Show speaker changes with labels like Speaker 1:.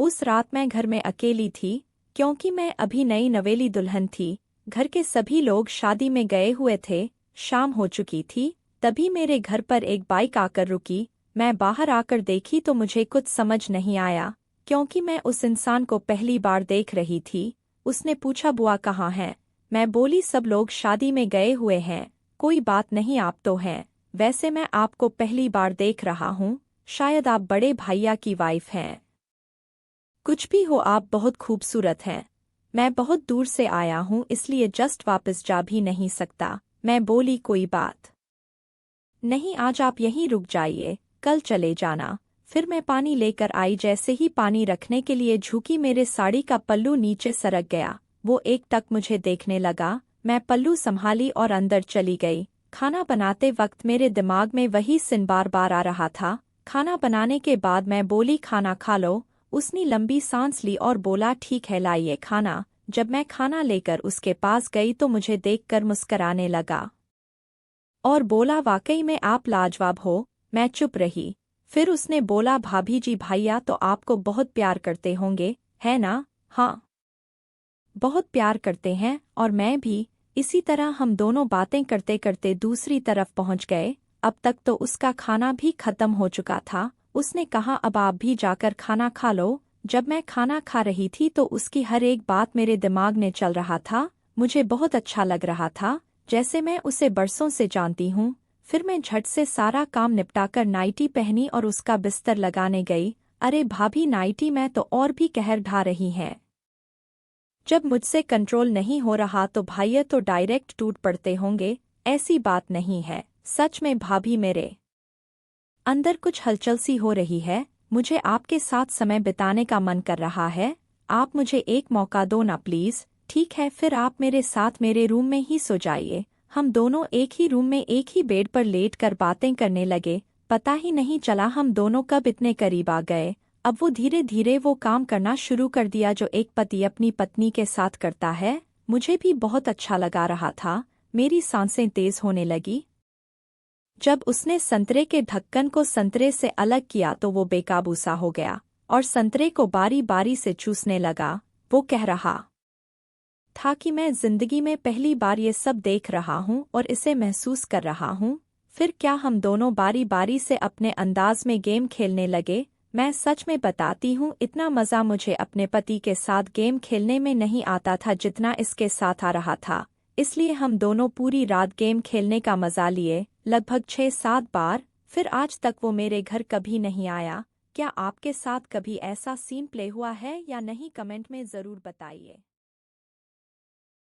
Speaker 1: उस रात मैं घर में अकेली थी, क्योंकि मैं अभी नई नवेली दुल्हन थी। घर के सभी लोग शादी में गए हुए थे। शाम हो चुकी थी, तभी मेरे घर पर एक बाइक आकर रुकी। मैं बाहर आकर देखी तो मुझे कुछ समझ नहीं आया, क्योंकि मैं उस इंसान को पहली बार देख रही थी। उसने पूछा, बुआ कहाँ है? मैं बोली, सब लोग शादी में गए हुए हैं। कोई बात नहीं, आप तो हैं। वैसे मैं आपको पहली बार देख रहा हूँ, शायद आप बड़े भैया की वाइफ हैं। कुछ भी हो, आप बहुत खूबसूरत हैं। मैं बहुत दूर से आया हूँ, इसलिए जस्ट वापस जा भी नहीं सकता। मैं बोली, कोई बात नहीं, आज आप यहीं रुक जाइए, कल चले जाना। फिर मैं पानी लेकर आई। जैसे ही पानी रखने के लिए झुकी, मेरे साड़ी का पल्लू नीचे सरक गया। वो एक टक मुझे देखने लगा। मैं पल्लू संभाली और अंदर चली गई। खाना बनाते वक्त मेरे दिमाग में वही सीन बार बार आ रहा था। खाना बनाने के बाद मैं बोली, खाना खा लो। उसने लंबी सांस ली और बोला, ठीक है, लाइए खाना। जब मैं खाना लेकर उसके पास गई तो मुझे देखकर मुस्कराने लगा और बोला, वाकई में आप लाजवाब हो। मैं चुप रही। फिर उसने बोला, भाभी जी, भैया तो आपको बहुत प्यार करते होंगे, है ना? हाँ, बहुत प्यार करते हैं, और मैं भी। इसी तरह हम दोनों बातें करते करते दूसरी तरफ पहुंच गए। अब तक तो उसका खाना भी खत्म हो चुका था। उसने कहा, अब आप भी जाकर खाना खा लो। जब मैं खाना खा रही थी तो उसकी हर एक बात मेरे दिमाग में चल रहा था। मुझे बहुत अच्छा लग रहा था, जैसे मैं उसे बरसों से जानती हूँ। फिर मैं झट से सारा काम निपटाकर नाइटी पहनी और उसका बिस्तर लगाने गई। अरे भाभी, नाइटी में तो और भी कहर ढा रही हैं। जब मुझसे कंट्रोल नहीं हो रहा तो भैया तो डायरेक्ट टूट पड़ते होंगे। ऐसी बात नहीं है, सच में भाभी, मेरे अंदर कुछ हलचल सी हो रही है। मुझे आपके साथ समय बिताने का मन कर रहा है। आप मुझे एक मौका दो ना प्लीज। ठीक है, फिर आप मेरे साथ मेरे रूम में ही सो जाइए। हम दोनों एक ही रूम में एक ही बेड पर लेट कर बातें करने लगे। पता ही नहीं चला हम दोनों कब इतने करीब आ गए। अब वो धीरे धीरे वो काम करना शुरू कर दिया जो एक पति अपनी पत्नी के साथ करता है। मुझे भी बहुत अच्छा लगा रहा था। मेरी सांसें तेज होने लगी। जब उसने संतरे के ढक्कन को संतरे से अलग किया तो वो बेकाबू सा हो गया और संतरे को बारी बारी से चूसने लगा। वो कह रहा था कि मैं जिंदगी में पहली बार ये सब देख रहा हूँ और इसे महसूस कर रहा हूँ। फिर क्या हम दोनों बारी बारी से अपने अंदाज में गेम खेलने लगे। मैं सच में बताती हूँ, इतना मज़ा मुझे अपने पति के साथ गेम खेलने में नहीं आता था जितना इसके साथ आ रहा था। इसलिए हम दोनों पूरी रात गेम खेलने का मज़ा लिए, लगभग 6-7 बार। फिर आज तक वो मेरे घर कभी नहीं आया। क्या आपके साथ कभी ऐसा सीन प्ले हुआ है या नहीं, कमेंट में ज़रूर बताइए।